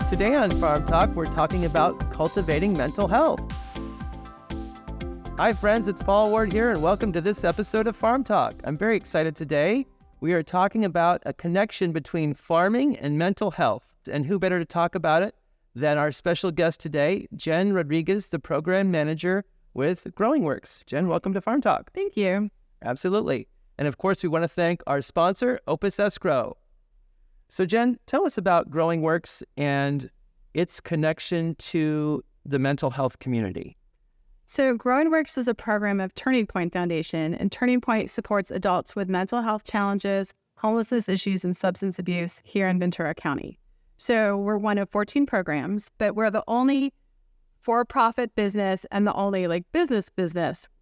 Today on Farm Talk, we're talking about cultivating mental health. Hi friends, it's Paul Ward here, and welcome to this episode of Farm Talk. I'm very excited today. We are talking about a connection between farming and mental health. And who better to talk about it than our special guest today, Jenn Rodriguez, the program manager with GrowingWorks. Jenn, welcome to Farm Talk. Thank you. Absolutely. And of course, we want to thank our sponsor, Opus Escrow. So Jenn, tell us about GrowingWorks and its connection to the mental health community. So GrowingWorks is a program of Turning Point Foundation, and Turning Point supports adults with mental health challenges, homelessness issues, and substance abuse here in Ventura County. So we're one of 14 programs, but we're the only for-profit business and the only business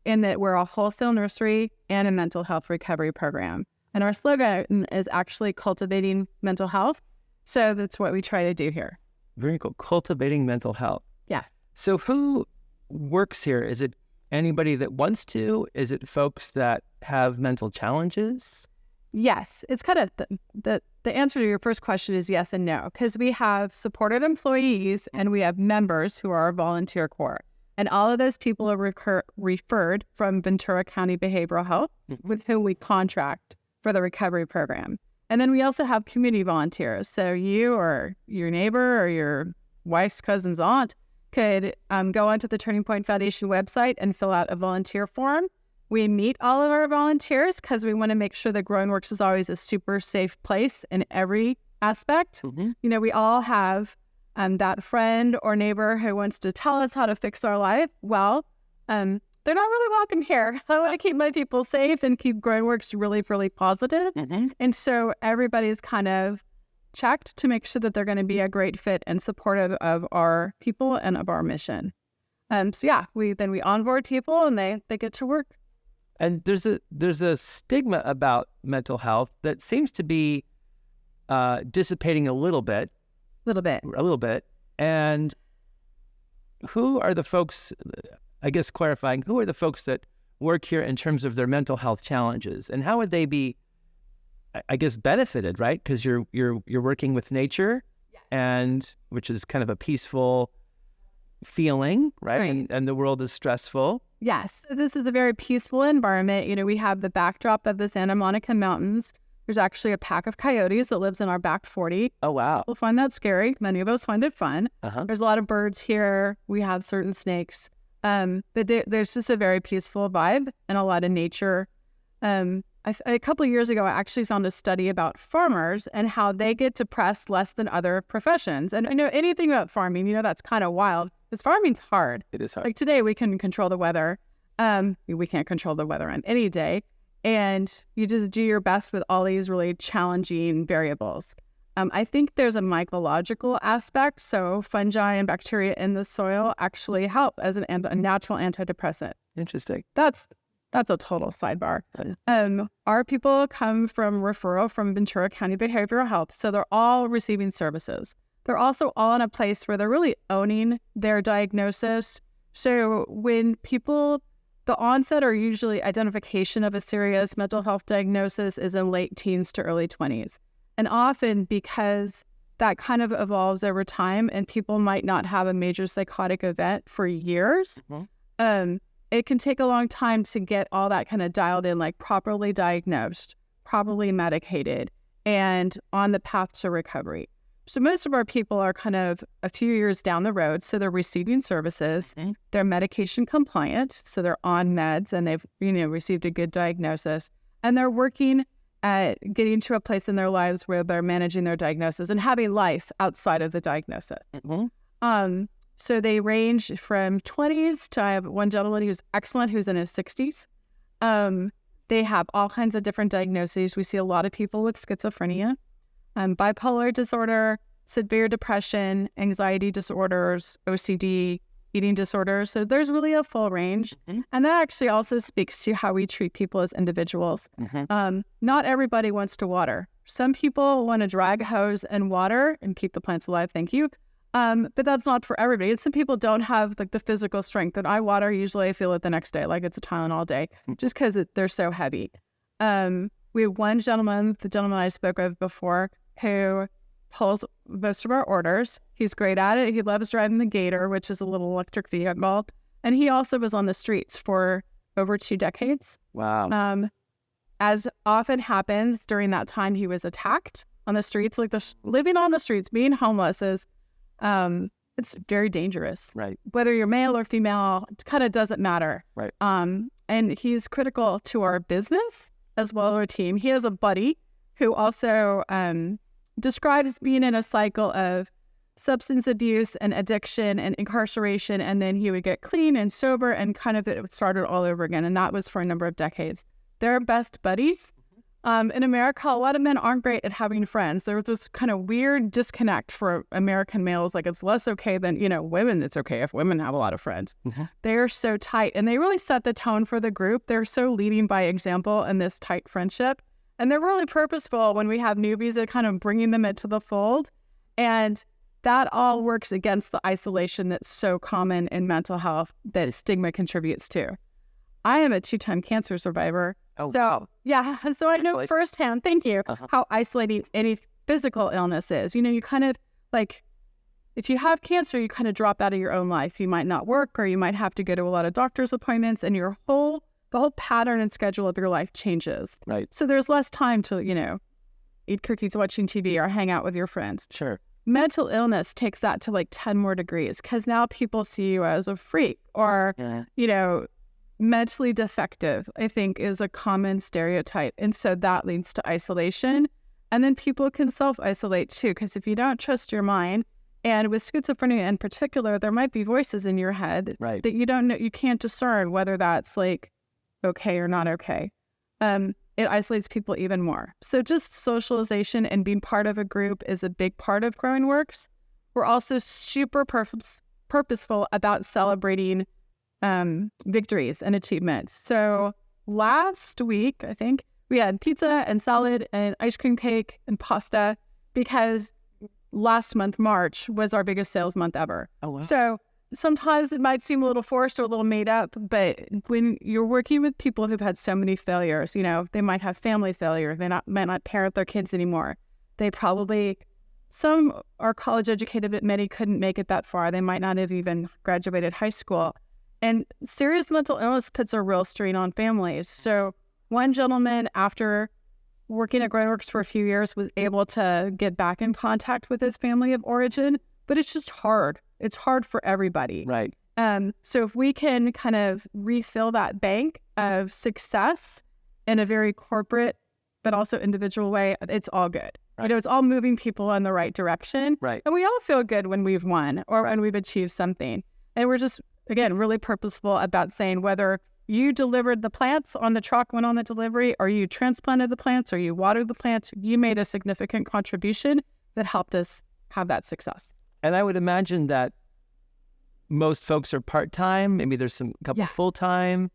in that we're a wholesale nursery and a mental health recovery program. And our slogan is actually cultivating mental health. So that's what we try to do here. Very cool. Cultivating mental health. Yeah. So who works here? Is it anybody that wants to? Is it folks that have mental challenges? Yes. It's kind of the answer to your first question is yes and no, because we have supported employees and we have members who are our volunteer corps. And all of those people are referred from Ventura County Behavioral Health, with whom we contract for the recovery program. And then we also have community volunteers. So you or your neighbor or your wife's cousin's aunt could go onto the Turning Point Foundation website and fill out a volunteer form. We meet all of our volunteers because we want to make sure that GrowingWorks is always a super safe place in every aspect. Mm-hmm. You know, we all have that friend or neighbor who wants to tell us how to fix our life. Well, they're not really welcome here. I want to keep my people safe and keep GrowingWorks really, really positive. Mm-hmm. And so everybody's kind of checked to make sure that they're going to be a great fit and supportive of our people and of our mission. We onboard people and they get to work. And there's a stigma about mental health that seems to be dissipating a little bit. A little bit. And who are the folks, I guess clarifying, who are the folks that work here in terms of their mental health challenges? And how would they be, I guess, benefited, right? Because you're working with nature, yes, and which is kind of a peaceful feeling, right? And the world is stressful. Yes. So this is a very peaceful environment. You know, we have the backdrop of the Santa Monica Mountains. There's actually a pack of coyotes that lives in our back 40. Oh, wow. We'll find that scary. Many of us find it fun. Uh-huh. There's a lot of birds here. We have certain snakes. But there's just a very peaceful vibe and a lot of nature. A couple of years ago, I actually found a study about farmers and how they get depressed less than other professions. And I know anything about farming, that's kind of wild, because farming's hard. It is hard. Like today, we can control the weather. We can't control the weather on any day. And you just do your best with all these really challenging variables. I think there's a mycological aspect. So fungi and bacteria in the soil actually help as a natural antidepressant. Interesting. That's a total sidebar. Our people come from referral from Ventura County Behavioral Health. So they're all receiving services. They're also all in a place where they're really owning their diagnosis. So when people, the onset or usually identification of a serious mental health diagnosis is in late teens to early 20s. And often because that kind of evolves over time and people might not have a major psychotic event for years, it can take a long time to get all that kind of dialed in, like properly diagnosed, properly medicated, and on the path to recovery. So most of our people are kind of a few years down the road. So they're receiving services, they're medication compliant. So they're on meds and they've, received a good diagnosis, and they're working at getting to a place in their lives where they're managing their diagnosis and having life outside of the diagnosis. So they range from 20s to, I have one gentleman who's excellent, who's in his 60s. They have all kinds of different diagnoses. We see a lot of people with schizophrenia, bipolar disorder, severe depression, anxiety disorders, OCD, eating disorders. So there's really a full range. And that actually also speaks to how we treat people as individuals. Not everybody wants to water. Some people want to drag a hose and water and keep the plants alive. Thank you. But that's not for everybody. And some people don't have the physical strength. And I water, usually I feel it the next day, like it's a Tylenol day, just because they're so heavy. We have one gentleman, the gentleman I spoke of before, who pulls most of our orders. He's great at it. He loves driving the Gator, which is a little electric vehicle. And he also was on the streets for over 2 decades. Wow. As often happens during that time, he was attacked on the streets. Like living on the streets, being homeless is, it's very dangerous. Right. Whether you're male or female, it kind of doesn't matter. Right. And he's critical to our business as well as our team. He has a buddy who also describes being in a cycle of substance abuse and addiction and incarceration, and then he would get clean and sober, and kind of it started all over again. And that was for a number of decades. They're best buddies. In America, a lot of men aren't great at having friends. There was this kind of weird disconnect for American males. Like, it's less okay than, women. It's okay if women have a lot of friends. Mm-hmm. They're so tight, and they really set the tone for the group. They're so leading by example in this tight friendship. And they're really purposeful when we have newbies that kind of bringing them into the fold. And that all works against the isolation that's so common in mental health that stigma contributes to. I am a 2-time cancer survivor. Oh, so, wow. Yeah. So I know firsthand, thank you, how isolating any physical illness is. You kind of like, if you have cancer, you kind of drop out of your own life. You might not work, or you might have to go to a lot of doctor's appointments, and the whole pattern and schedule of your life changes. Right. So there's less time to, eat cookies watching TV or hang out with your friends. Sure. Mental illness takes that to like 10 more degrees, because now people see you as a freak or, mentally defective, I think, is a common stereotype. And so that leads to isolation. And then people can self-isolate too, because if you don't trust your mind, and with schizophrenia in particular, there might be voices in your head that you don't know, you can't discern whether that's like okay or not okay. It isolates people even more. So just socialization and being part of a group is a big part of Growing Works. We're also super purposeful about celebrating victories and achievements. So last week, I think, we had pizza and salad and ice cream cake and pasta, because last month, March, was our biggest sales month ever. Oh, wow. So sometimes it might seem a little forced or a little made up, but when you're working with people who've had so many failures, they might have family failure, might not parent their kids anymore. They probably, some are college educated, but many couldn't make it that far. They might not have even graduated high school. And serious mental illness puts a real strain on families. So one gentleman, after working at Growing Works for a few years, was able to get back in contact with his family of origin, but it's just hard. It's hard for everybody. Right. So if we can kind of refill that bank of success in a very corporate but also individual way, it's all good. Right. It's all moving people in the right direction. Right. And we all feel good when we've won or when we've achieved something. And we're just, again, really purposeful about saying whether you delivered the plants on the truck, went on the delivery, or you transplanted the plants, or you watered the plants, you made a significant contribution that helped us have that success. And I would imagine that most folks are part-time. Maybe there's some couple full-time,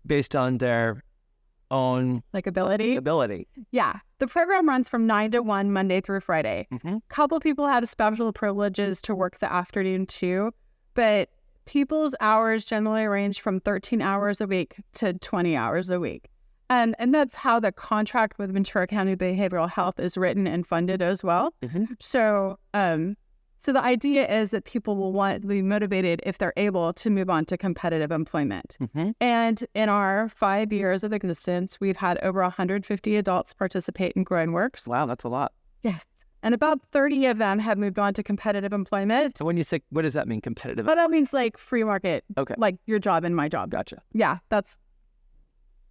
based on their own ability. Yeah. The program runs from 9 to 1, Monday through Friday. Mm-hmm. Couple people have special privileges to work the afternoon too, but people's hours generally range from 13 hours a week to 20 hours a week. And that's how the contract with Ventura County Behavioral Health is written and funded as well. Mm-hmm. So the idea is that people will want to be motivated if they're able to move on to competitive employment. Mm-hmm. And in our 5 years of existence, we've had over 150 adults participate in Growing Works. Wow, that's a lot. Yes. And about 30 of them have moved on to competitive employment. So when you say, what does that mean, competitive? Well, that means like free market. Okay. Like your job and my job. Gotcha. Yeah, that's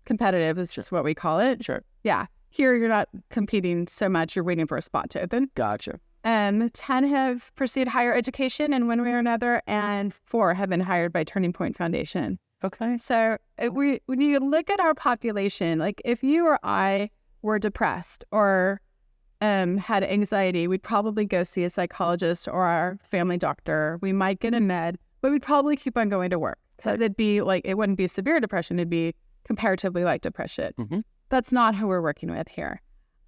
competitive is just what we call it. Sure. Yeah. Here, you're not competing so much. You're waiting for a spot to open. Gotcha. 10 have pursued higher education in one way or another, and 4 have been hired by Turning Point Foundation. Okay. So when you look at our population, like if you or I were depressed or had anxiety, we'd probably go see a psychologist or our family doctor. We might get a med, but we'd probably keep on going to work because it'd be like, it wouldn't be severe depression. It'd be comparatively light depression. Mm-hmm. That's not who we're working with here.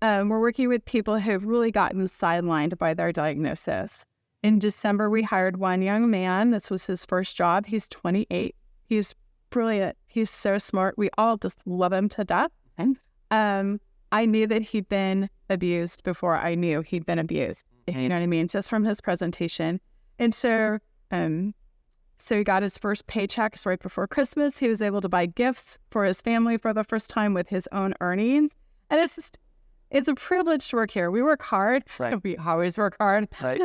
We're working with people who've really gotten sidelined by their diagnosis. In December, we hired one young man. This was his first job. He's 28. He's brilliant. He's so smart. We all just love him to death. I knew that he'd been abused before I knew he'd been abused. If you know what I mean, just from his presentation. And so, so he got his first paychecks right before Christmas. He was able to buy gifts for his family for the first time with his own earnings. And it's a privilege to work here. We work hard. Right. We always work hard. Right.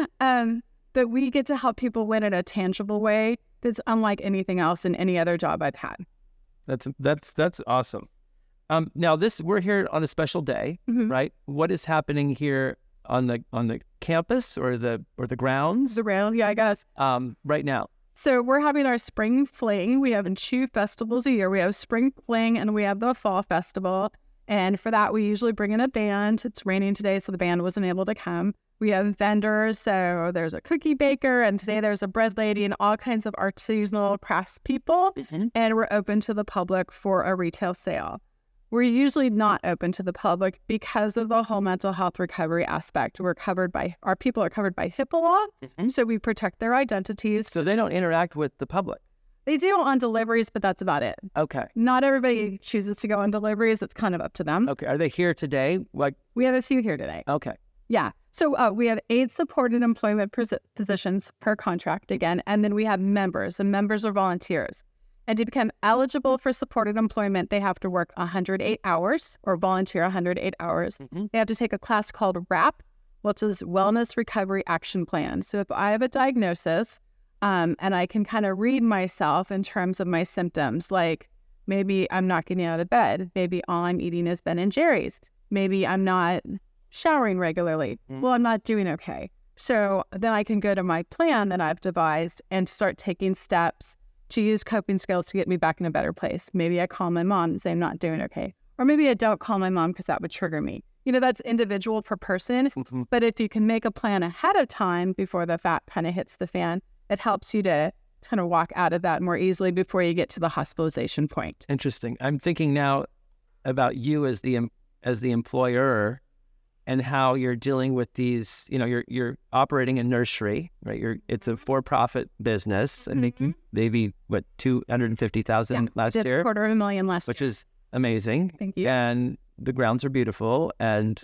But we get to help people win in a tangible way that's unlike anything else in any other job I've had. That's awesome. Now we're here on a special day, right? What is happening here on the campus or the grounds? The rail, yeah, I guess. Right now. So we're having our spring fling. We have 2 festivals a year. We have spring fling and we have the fall festival. And for that, we usually bring in a band. It's raining today, so the band wasn't able to come. We have vendors, so there's a cookie baker, and today there's a bread lady and all kinds of artisanal crafts people. And we're open to the public for a retail sale. We're usually not open to the public because of the whole mental health recovery aspect. Our people are covered by HIPAA law, so we protect their identities. So they don't interact with the public. They do on deliveries, but that's about it. Okay. Not everybody chooses to go on deliveries. It's kind of up to them. Okay. Are they here today? We have a few here today. Okay. Yeah. So we have 8 supported employment positions per contract again, and then we have members, and members are volunteers. And to become eligible for supported employment, they have to work 108 hours or volunteer 108 hours. They have to take a class called WRAP, which is Wellness Recovery Action Plan. So if I have a diagnosis, and I can kind of read myself in terms of my symptoms, like maybe I'm not getting out of bed. Maybe all I'm eating is Ben and Jerry's. Maybe I'm not showering regularly. Well, I'm not doing okay. So then I can go to my plan that I've devised and start taking steps to use coping skills to get me back in a better place. Maybe I call my mom and say I'm not doing okay. Or maybe I don't call my mom because that would trigger me. You know, that's individual per person. But if you can make a plan ahead of time before the fat kind of hits the fan, it helps you to kind of walk out of that more easily before you get to the hospitalization point. Interesting. I'm thinking now about you as the employer and how you're dealing with these. You know, you're operating a nursery, right? It's a for-profit business. I think maybe what $250,000 last year, $250,000 last year, which is amazing. Thank you. And the grounds are beautiful, and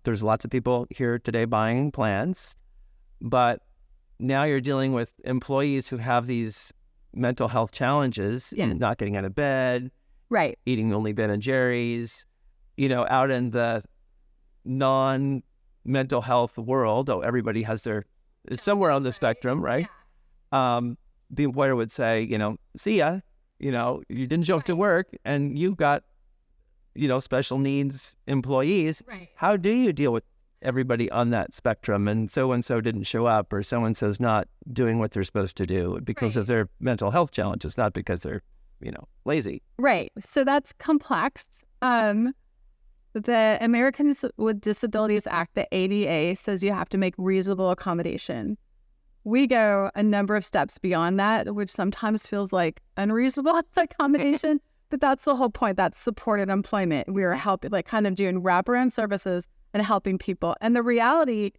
there's lots of people here today buying plants, but now you're dealing with employees who have these mental health challenges, not getting out of bed, right? Eating only Ben and Jerry's, out in the non-mental health world. Oh, everybody has is somewhere on the spectrum, right? Yeah. The employer would say, see ya, you didn't show up to work and you've got, special needs employees. Right. How do you deal with everybody on that spectrum, and so-and-so didn't show up, or so-and-so's not doing what they're supposed to do because of their mental health challenges, not because they're, lazy. Right. So that's complex. The Americans with Disabilities Act, the ADA, says you have to make reasonable accommodation. We go a number of steps beyond that, which sometimes feels like unreasonable accommodation, but that's the whole point. That's supported employment. We are helping, kind of doing wraparound services and helping people. And the reality,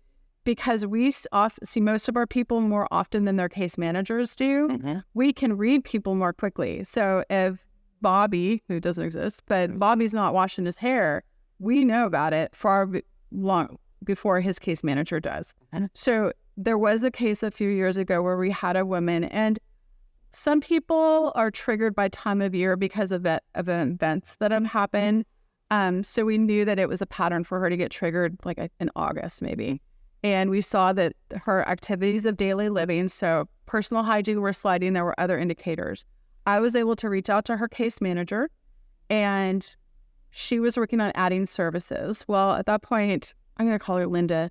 because we see most of our people more often than their case managers do, we can read people more quickly. So if Bobby, who doesn't exist, but Bobby's not washing his hair, we know about it long before his case manager does. So there was a case a few years ago where we had a woman, and some people are triggered by time of year because of events that have happened. So we knew that it was a pattern for her to get triggered in August maybe. And we saw that her activities of daily living, so personal hygiene were sliding, there were other indicators. I was able to reach out to her case manager, and she was working on adding services. Well, at that point, I'm going to call her Linda.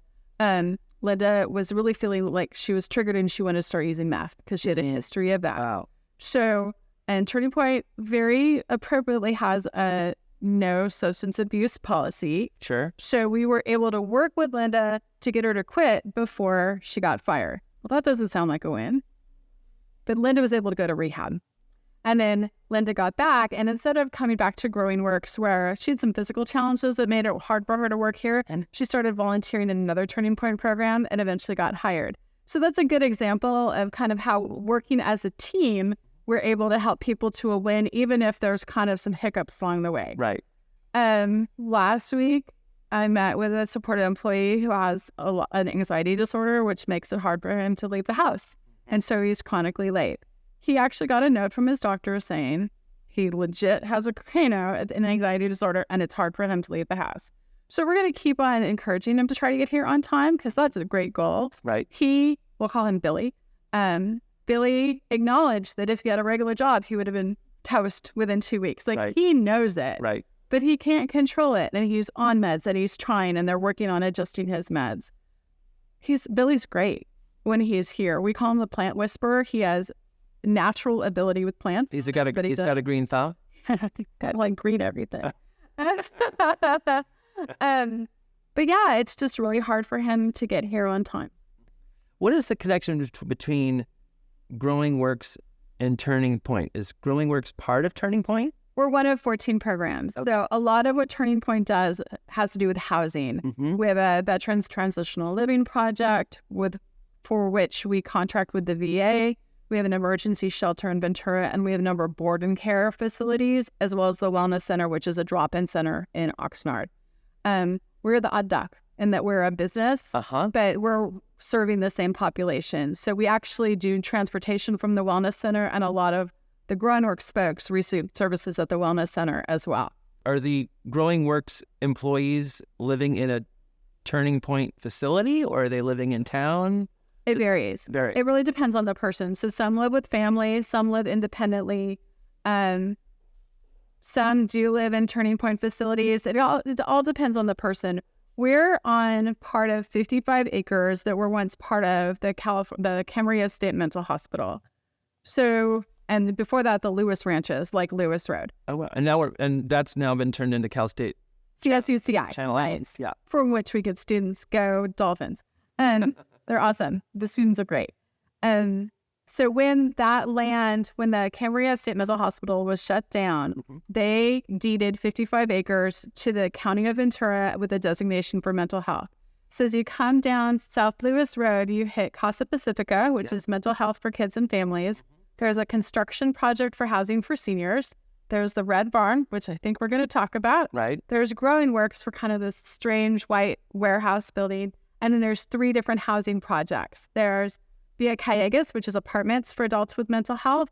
Linda was really feeling like she was triggered and she wanted to start using meth because she had a history of that. Wow. So, and Turning Point very appropriately has a no substance abuse policy. Sure. So we were able to work with Linda to get her to quit before she got fired. Well, that doesn't sound like a win. But Linda was able to go to rehab. And then Linda got back, and instead of coming back to Growing Works, where she had some physical challenges that made it hard for her to work here, and she started volunteering in another Turning Point program and eventually got hired. So that's a good example of kind of how working as a team, we're able to help people to a win, even if there's kind of some hiccups along the way. Right. Last week, I met with a supported employee who has an anxiety disorder, which makes it hard for him to leave the house. And so he's chronically late. He actually got a note from his doctor saying he legit has an anxiety disorder and it's hard for him to leave the house. So we're going to keep on encouraging him to try to get here on time because that's a great goal. Right. We'll call him Billy. Billy acknowledged that if he had a regular job, he would have been toast within 2 weeks. He knows it. Right. But he can't control it. And he's on meds and he's trying and they're working on adjusting his meds. Billy's great when he's here. We call him the plant whisperer. He has natural ability with plants. He's got a green thumb. He's got green everything. But yeah, it's just really hard for him to get here on time. What is the connection between Growing Works and Turning Point? Is Growing Works part of Turning Point? We're one of 14 programs. Okay. So a lot of what Turning Point does has to do with housing. Mm-hmm. We have a Veterans Transitional Living Project for which we contract with the VA. We have an emergency shelter in Ventura, and we have a number of board and care facilities, as well as the Wellness Center, which is a drop-in center in Oxnard. We're the odd duck in that we're a business, but we're serving the same population. So we actually do transportation from the Wellness Center, and a lot of the Growing Works folks receive services at the Wellness Center as well. Are the Growing Works employees living in a Turning Point facility, or are they living in town? It varies. It really depends on the person. So some live with families, some live independently. Some do live in Turning Point facilities. It all depends on the person. We're on part of 55 acres that were once part of the Camarillo State Mental Hospital. So, and before that, the Lewis Ranches, like Lewis Road. Oh, wow. And that's now been turned into Cal State CSUCI. Channel Islands, yeah. From which we get students. Go Dolphins. And they're awesome. The students are great. So when the Camarillo State Mental Hospital was shut down, mm-hmm. they deeded 55 acres to the County of Ventura with a designation for mental health. So as you come down South Lewis Road, you hit Casa Pacifica, which is mental health for kids and families. There's a construction project for housing for seniors. There's the Red Barn, which I think we're going to talk about. Right. There's Growing Works for kind of this strange white warehouse building. And then there's 3 different housing projects. There's Via Callegas, which is apartments for adults with mental health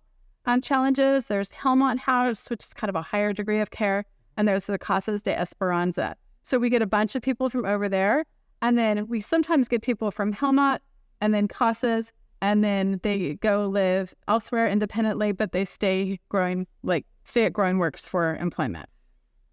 challenges. There's Helmont House, which is kind of a higher degree of care. And there's the Casas de Esperanza. So we get a bunch of people from over there. And then we sometimes get people from Helmont and then Casas. And then they go live elsewhere independently, but they stay at Growing Works for employment.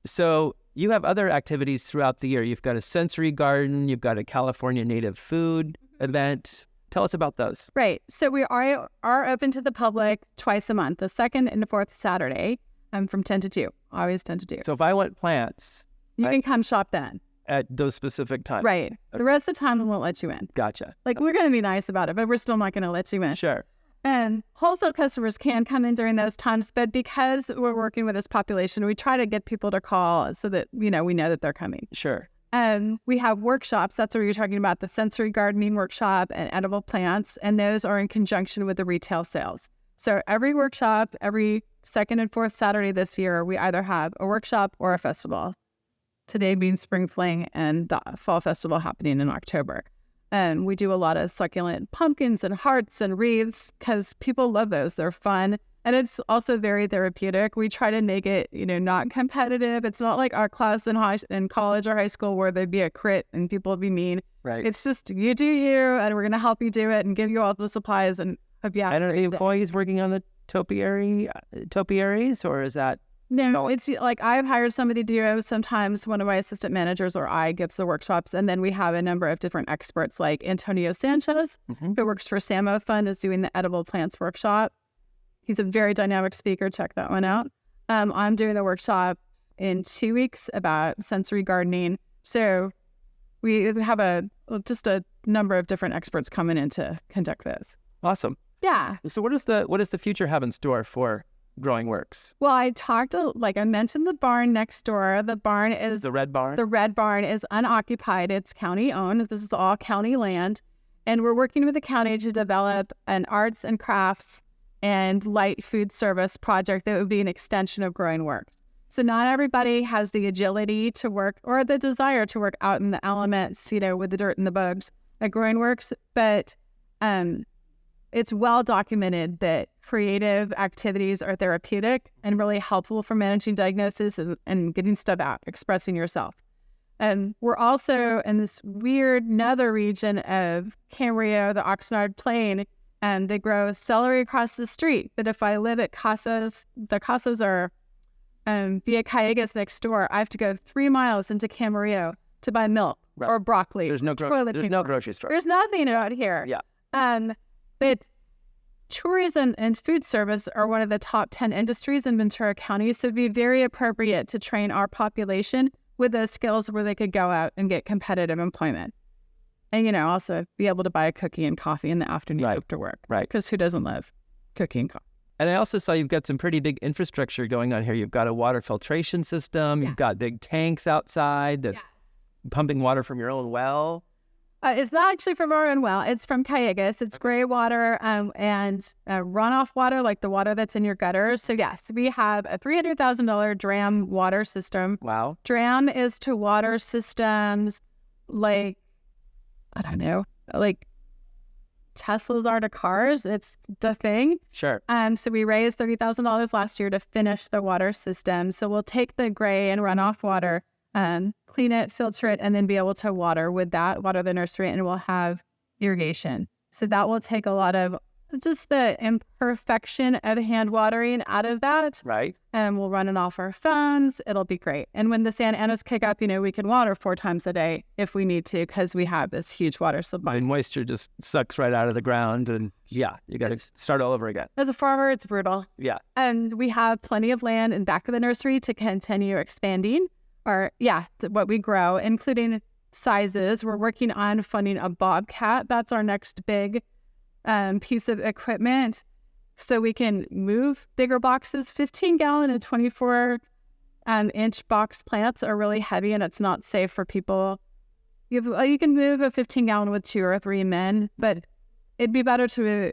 So you have other activities throughout the year. You've got a sensory garden. You've got a California native food event. Tell us about those. Right. So we are open to the public twice a month, the 2nd and the 4th Saturday, from 10 to 2, always 10 to 2. So if I want plants, you can come shop then. At those specific times. Right. Okay. The rest of the time we won't let you in. Gotcha. We're going to be nice about it, but we're still not going to let you in. Sure. And wholesale customers can come in during those times, but because we're working with this population, we try to get people to call so that, we know that they're coming. Sure. We have workshops. That's where you're talking about the sensory gardening workshop and edible plants, and those are in conjunction with the retail sales. So every workshop, every 2nd and 4th Saturday this year, we either have a workshop or a festival. Today being Spring Fling and the Fall Festival happening in October. We do a lot of succulent pumpkins and hearts and wreaths because people love those. They're fun. And it's also very therapeutic. We try to make it, not competitive. It's not like our class in college or high school where there'd be a crit and people would be mean. Right. It's just you do you, and we're going to help you do it and give you all the supplies and hope you have. I don't know, employees working on the topiaries, or is that? No, it's like I've hired somebody to do it. Sometimes one of my assistant managers or I gives the workshops. And then we have a number of different experts like Antonio Sanchez, who works for Samo Fund, is doing the edible plants workshop. He's a very dynamic speaker. Check that one out. I'm doing the workshop in 2 weeks about sensory gardening. So we have just a number of different experts coming in to conduct this. Awesome. Yeah. So what does the future have in store for Growing Works? Well, I mentioned the barn next door. The barn is the Red Barn. The Red Barn is unoccupied. It's county owned. This is all county land. And we're working with the county to develop an arts and crafts and light food service project that would be an extension of Growing Works. So not everybody has the agility to work or the desire to work out in the elements, with the dirt and the bugs at Growing Works. But it's well documented that creative activities are therapeutic and really helpful for managing diagnosis and getting stuff out, expressing yourself. And we're also in this weird nether region of Camarillo, the Oxnard Plain, and they grow celery across the street. But if I live at Casas, the Casas are via Callegas next door. I have to go 3 miles into Camarillo to buy milk or broccoli. There's no grocery store. There's nothing out here. Yeah. But tourism and food service are one of the top 10 industries in Ventura County, so it'd be very appropriate to train our population with those skills where they could go out and get competitive employment. And, also be able to buy a cookie and coffee in the afternoon after work. Right. Because who doesn't love cookie and coffee? And I also saw you've got some pretty big infrastructure going on here. You've got a water filtration system. You've got big tanks outside that pumping water from your own well. It's not actually from our own well. It's from Callegas. It's gray water and runoff water, like the water that's in your gutters. So yes, we have a $300,000 DRAM water system. Wow. DRAM is to water systems like, I don't know, like Teslas are to cars. It's the thing. Sure. So we raised $30,000 last year to finish the water system. So we'll take the gray and runoff water, clean it, filter it, and then be able to water the nursery, and we'll have irrigation. So that will take a lot of just the imperfection of hand watering out of that. Right. And we'll run it off our phones. It'll be great. And when the Santa Anas kick up, we can water 4 times a day if we need to, because we have this huge water supply. And moisture just sucks right out of the ground. And you got to start all over again. As a farmer, it's brutal. Yeah. And we have plenty of land in back of the nursery to continue expanding what we grow, including sizes. We're working on funding a bobcat. That's our next big piece of equipment, so we can move bigger boxes. 15-gallon and 24-inch box plants are really heavy, and it's not safe for people. You can move a 15-gallon with 2 or 3 men, but it'd be better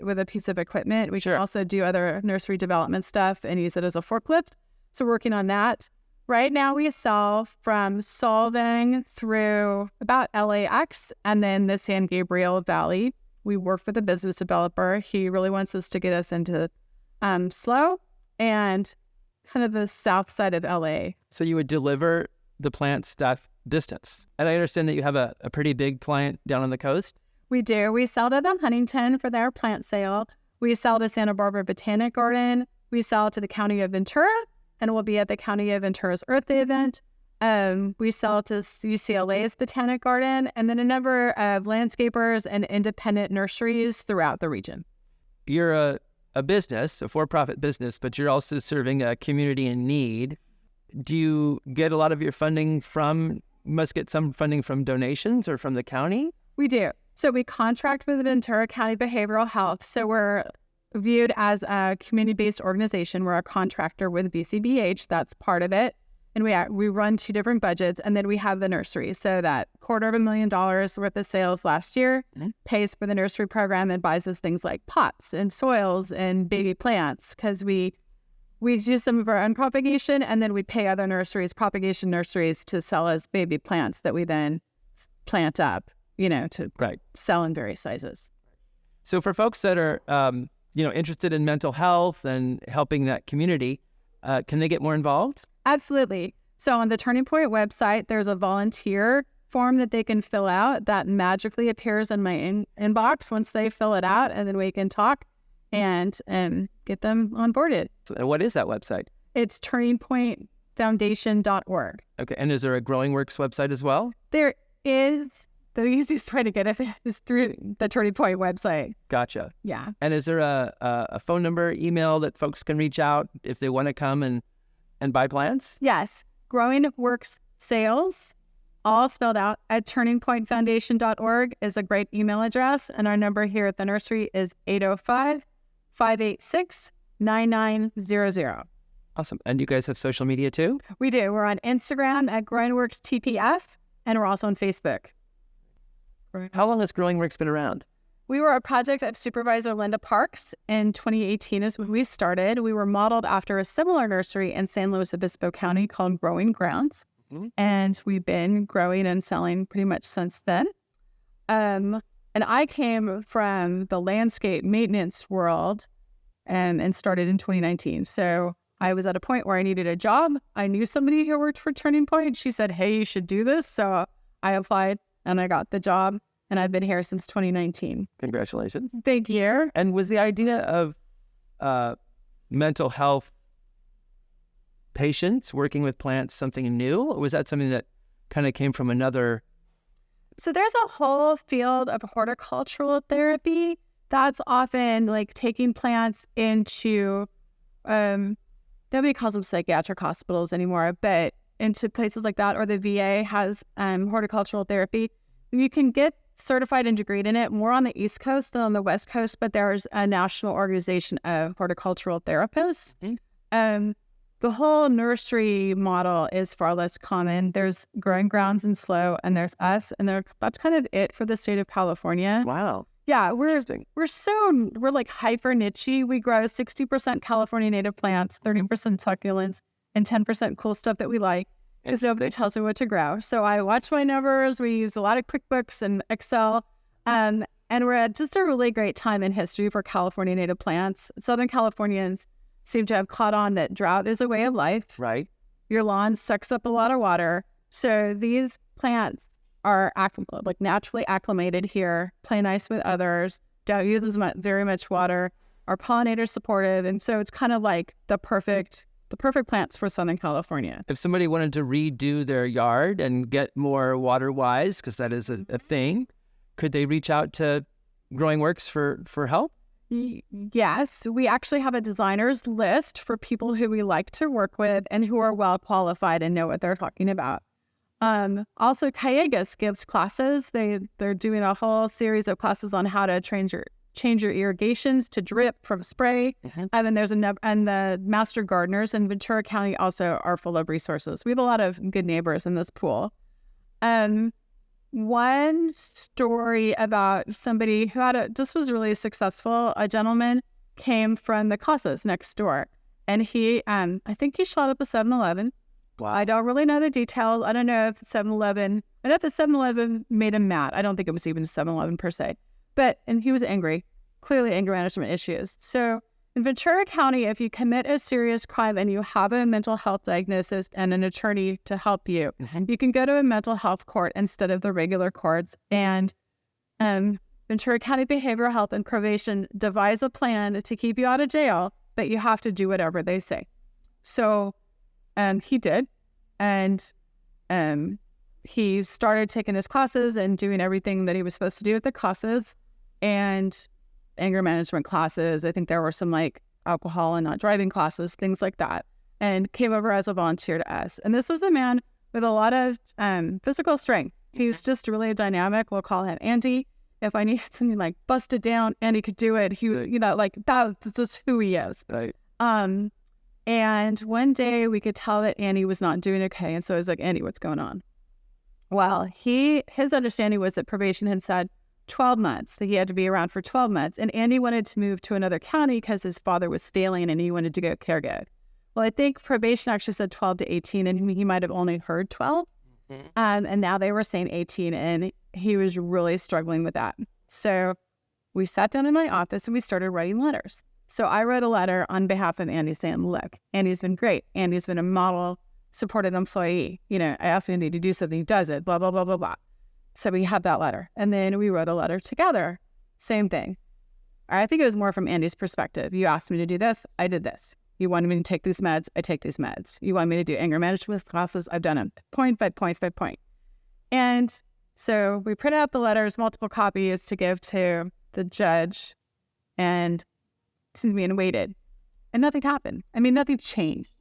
with a piece of equipment. We can also do other nursery development stuff and use it as a forklift. So we're working on that. Right now, we sell from Solvang through about LAX and then the San Gabriel Valley. We work with a business developer. He really wants us to get us into SLO and kind of the south side of LA. So you would deliver the plant stuff distance. And I understand that you have a pretty big plant down on the coast. We do. We sell to the Huntington for their plant sale. We sell to Santa Barbara Botanic Garden. We sell to the County of Ventura, and we'll be at the County of Ventura's Earth Day event. We sell to UCLA's Botanic Garden, and then a number of landscapers and independent nurseries throughout the region. You're a business, a for-profit business, but you're also serving a community in need. Do you get a lot of your funding must get some funding from donations or from the county? We do. So we contract with the Ventura County Behavioral Health. So we're viewed as a community-based organization. We're a contractor with VCBH. That's part of it. And we run 2 different budgets, and then we have the nursery. So that $250,000 worth of sales last year pays for the nursery program and buys us things like pots and soils and baby plants, because we do some of our own propagation, and then we pay other nurseries, propagation nurseries, to sell us baby plants that we then plant up, to sell in various sizes. So for folks that are interested in mental health and helping that community, can they get more involved? Absolutely. So on the Turning Point website, there's a volunteer form that they can fill out that magically appears in my inbox once they fill it out, and then we can talk and get them onboarded. So what is that website? It's turningpointfoundation.org. Okay. And is there a Growing Works website as well? There is. The easiest way to get it is through the Turning Point website. Gotcha. Yeah. And is there a phone number, email that folks can reach out if they want to come and buy plants? Yes. Growing Works Sales, all spelled out, at turningpointfoundation.org is a great email address. And our number here at the nursery is 805-586-9900. Awesome. And you guys have social media too? We do. We're on Instagram at Growing Works TPF, and we're also on Facebook. How long has Growing Works been around? We were a project at Supervisor Linda Parks in 2018 is when we started. We were modeled after a similar nursery in San Luis Obispo County called Growing Grounds. And we've been growing and selling pretty much since then. And I came from the landscape maintenance world and started in 2019. So I was at a point where I needed a job. I knew somebody who worked for Turning Point. She said, hey, you should do this. So I applied and I got the job. And I've been here since 2019. Congratulations. Thank you. And was the idea of mental health patients working with plants something new? Or was that something that kind of came from another? So there's a whole field of horticultural therapy that's often like taking plants into, nobody calls them psychiatric hospitals anymore, but into places like that, or the VA has horticultural therapy. You can get certified and degreed in it more on the East Coast than on the West Coast, but there's a national organization of horticultural therapists. The whole nursery model is far less common. There's Growing Grounds and Slow, and there's us, and that's kind of it for the state of California. Wow. Yeah, we're like hyper niche-y. We grow 60% California native plants, 30% succulents, and 10% cool stuff that we like, because nobody tells me what to grow. So I watch my numbers. We use a lot of QuickBooks and Excel. And we're at just a really great time in history for California native plants. Southern Californians seem to have caught on that drought is a way of life. Right. Your lawn sucks up a lot of water. So these plants are naturally acclimated here, play nice with others, don't use very much water, are pollinator supportive. And so it's kind of like the perfect plants for Southern California. If somebody wanted to redo their yard and get more water-wise, because that is a thing, could they reach out to Growing Works for help? Yes. We actually have a designer's list for people who we like to work with and who are well qualified and know what they're talking about. Also, Callegas gives classes. They're doing a whole series of classes on how to change your irrigations to drip from spray. And then and the master gardeners in Ventura County also are full of resources. We have a lot of good neighbors in this pool. One story about somebody who this was really successful. A gentleman came from the Casas next door, and he, I think he shot up a 7-Eleven. Wow. I don't really know the details. I don't know if 7-Eleven, I know if the 7-Eleven made him mad. I don't think it was even 7-Eleven per se. And he was angry, clearly anger management issues. So in Ventura County, if you commit a serious crime and you have a mental health diagnosis and an attorney to help you, you can go to a mental health court instead of the regular courts. And Ventura County Behavioral Health and Probation devise a plan to keep you out of jail, but you have to do whatever they say. So he did. And he started taking his classes and doing everything that he was supposed to do at the classes. And anger management classes. I think there were some like alcohol and not driving classes, things like that, and came over as a volunteer to us. And this was a man with a lot of physical strength. He was just really dynamic. We'll call him Andy. If I needed something like busted down, Andy could do it. He, that's just who he is. Right. And one day we could tell that Andy was not doing okay. And so I was like, Andy, what's going on? Well, his understanding was that probation had said 12 months, that he had to be around for 12 months. And Andy wanted to move to another county because his father was failing and he wanted to go caregive. Well, I think probation actually said 12 to 18 and he might have only heard 12. And now they were saying 18 and he was really struggling with that. So we sat down in my office and we started writing letters. So I wrote a letter on behalf of Andy saying, look, Andy's been great. Andy's been a model supported employee. I asked Andy to do something, he does it, blah, blah, blah, blah, blah. So we had that letter. And then we wrote a letter together. Same thing. I think it was more from Andy's perspective. You asked me to do this, I did this. You wanted me to take these meds, I take these meds. You want me to do anger management classes, I've done them point by point by point. And so we printed out the letters, multiple copies to give to the judge and waited. And nothing happened. Nothing changed.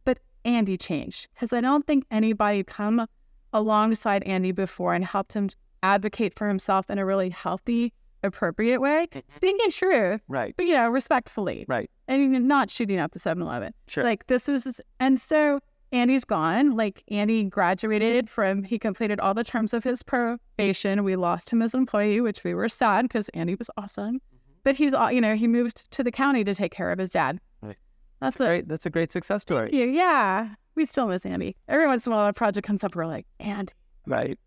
But Andy changed. Because I don't think anybody had come alongside Andy before and helped him advocate for himself in a really healthy, appropriate way. Speaking truth, right? But respectfully, right? And not shooting up the 7-Eleven. Sure. Like this was, and so Andy's gone. Like, Andy graduated he completed all the terms of his probation. We lost him as an employee, which we were sad because Andy was awesome. But he's, he moved to the county to take care of his dad. Right. That's great. That's a great success story. Yeah. We still miss Andy. Every once in a while, a project comes up, we're like, Andy. Right.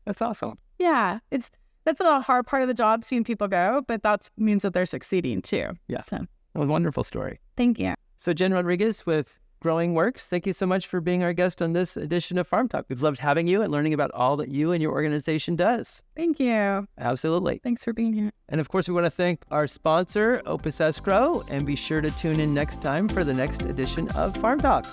That's awesome. Yeah. That's a hard part of the job, seeing people go, but that means that they're succeeding too. Yeah. So. A wonderful story. Thank you. So Jenn Rodriguez with Growing Works, thank you so much for being our guest on this edition of Farm Talk. We've loved having you and learning about all that you and your organization does. Thank you. Absolutely. Thanks for being here. And of course, we want to thank our sponsor, Opus Escrow, and be sure to tune in next time for the next edition of Farm Talk.